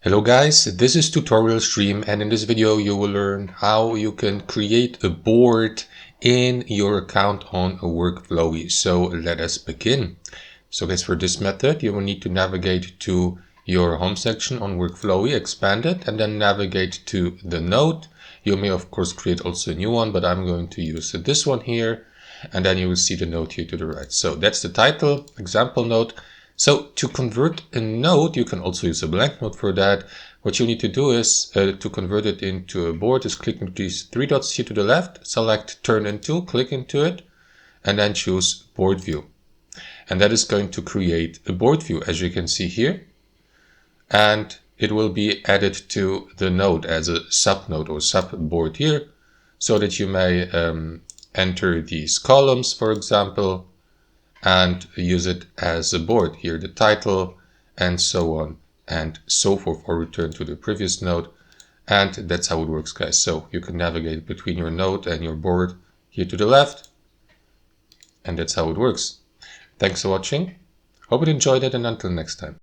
Hello guys, this is tutorial stream, and in this video you will learn how you can create a board in your account on Workflowy. So let us begin. So guys, for this method you will need to navigate to your home section on Workflowy, expand it, and then navigate to the node. You may of course create also a new one, but I'm going to use this one here, and then you will see the node here to the right. So that's the title, example node. So to convert a node, you can also use a blank node for that. What you need to do is to convert it into a board is click into these three dots here to the left, select turn into, click into it, and then choose board view. And that is going to create a board view, as you can see here. And it will be added to the node as a sub node or sub board here, so that you may enter these columns, for example, and use it as a board here, the title, and so on and so forth, or return to the previous node. And that's how it works, guys. So you can navigate between your node and your board here to the left, and that's how it works. Thanks for watching. Hope you enjoyed it, and until next time.